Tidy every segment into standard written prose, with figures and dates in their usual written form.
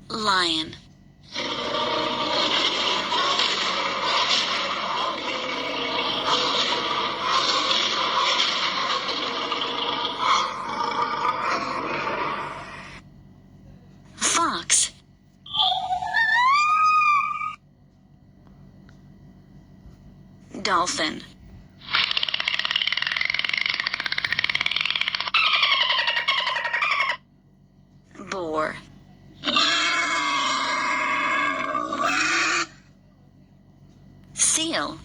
Lion. Fox. Dolphin. Boar. Seal.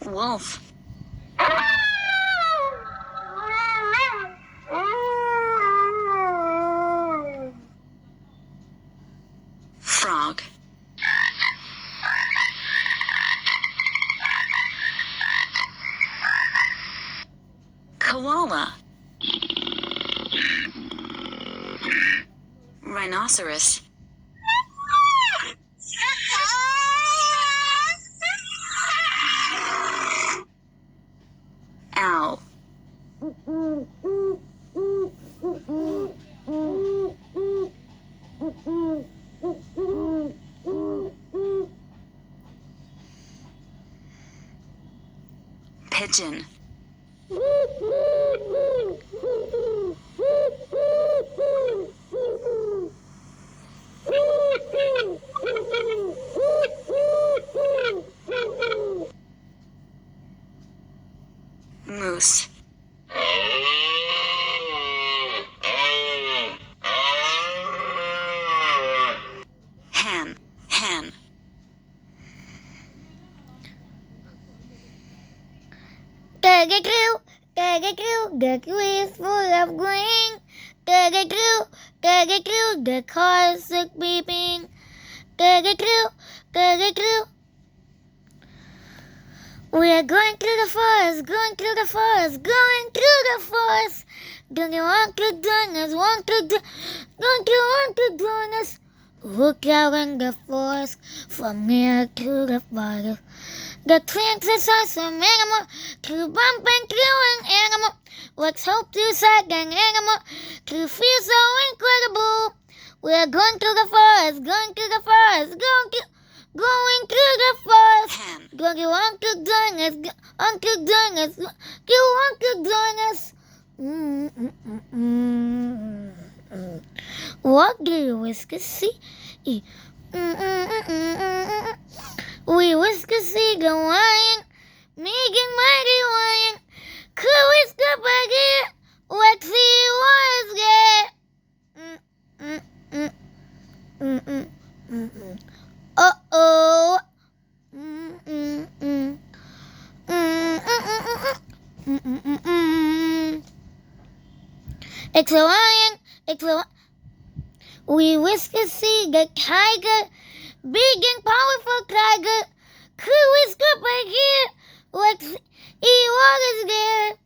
Wolf. Frog. Koala. Rhinoceros. Owl. Pigeon. Moose. Hen. Hen. Gagagoo, gagagoo, gagagoo is full of green. Gagagoo, gagagoo, the cars are beeping. Gagagoo, gagagoo. We are going through the forest, going through the forest, going through the forest. Going to walk through darkness, walk through going to walk through darkness. Look out in the forest, from here to the forest. The twins is awesome animal, to bump and through an animal. Let's hope to sight an animal, to feel so incredible. We are going through the forest, going through the forest, going through the forest. Hen. Going to walk through darkness, on through darkness, go on through darkness. What do you whisker see? We whisker see the lion, making mighty lion. Could whisker back here? Let's see what is there. Uh-oh. It's a lion. It's a We whisker see the tiger, big and powerful tiger. Could whisker back here? Let's see what is there.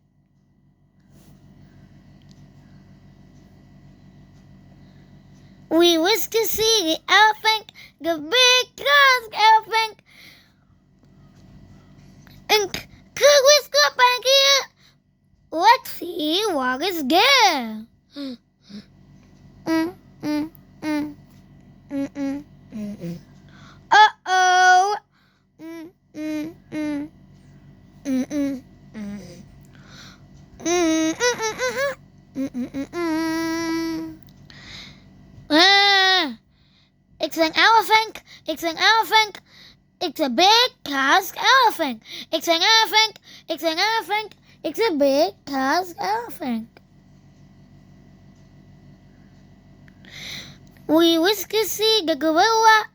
We whisker see the elephant, the big tusk elephant. And could whisker back here? Let's see what is there. Uh-oh. It's an elephant. It's an elephant. It's a big tusk elephant. It's an elephant. It's an elephant. It's a big tusk elephant. We whisker see the gorilla,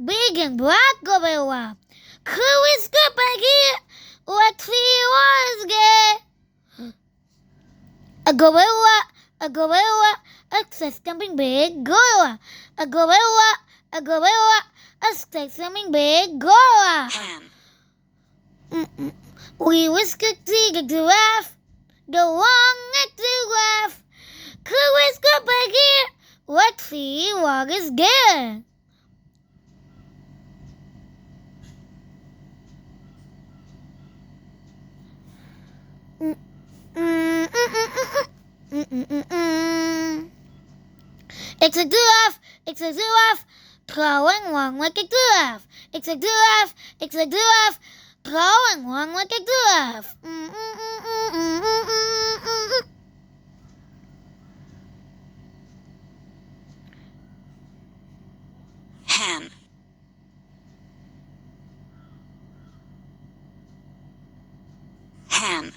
big and black gorilla. Could whisker back here? Let's see what is there. A gorilla, a something big gorilla. A gorilla, a something big gorilla. Hen. We whisker see the giraffe, the long-necked giraffe. Could whisker back here? Let's see what is there. It's a giraffe. It's a giraffe. Going along like a giraffe. It's a giraffe. It's a giraffe. Going along like a giraffe. Hen. Hen.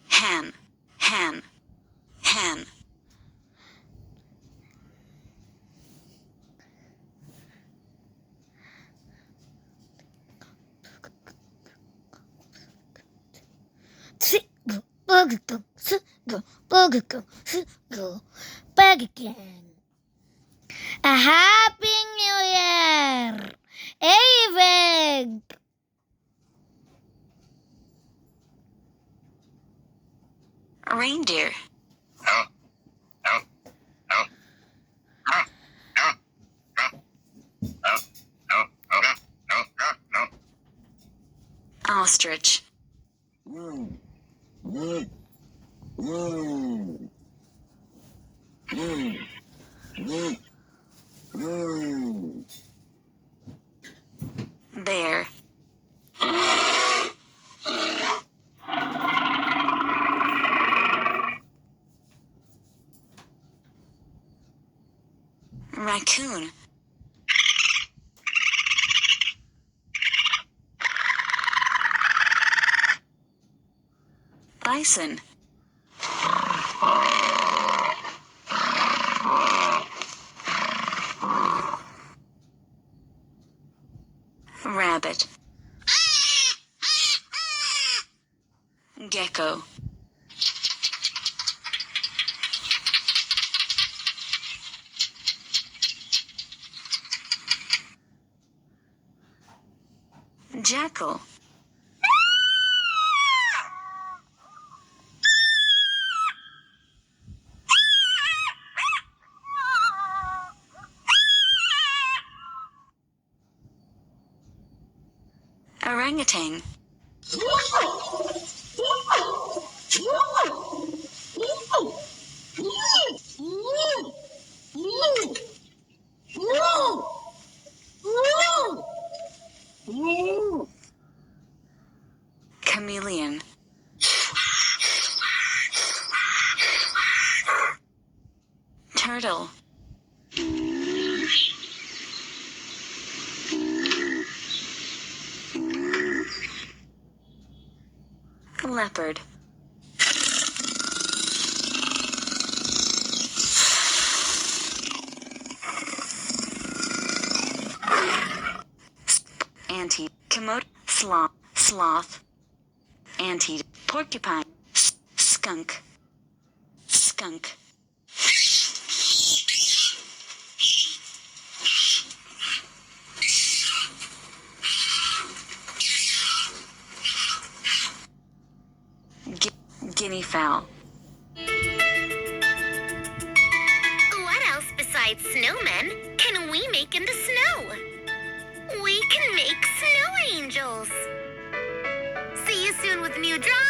Hen. Hen. Hen. Back again. A happy new year. Even. Reindeer. Ostrich. Bear. Raccoon. Bison. Rabbit. Gecko. Jackal. Orangutan. Chameleon. Turtle. Leopard. Ante. Commode. Sloth. Ante. Porcupine. Skunk. Skunk. Guinea fowl. What else besides snowmen can we make in the snow? We can make snow angels. See you soon with new drawings.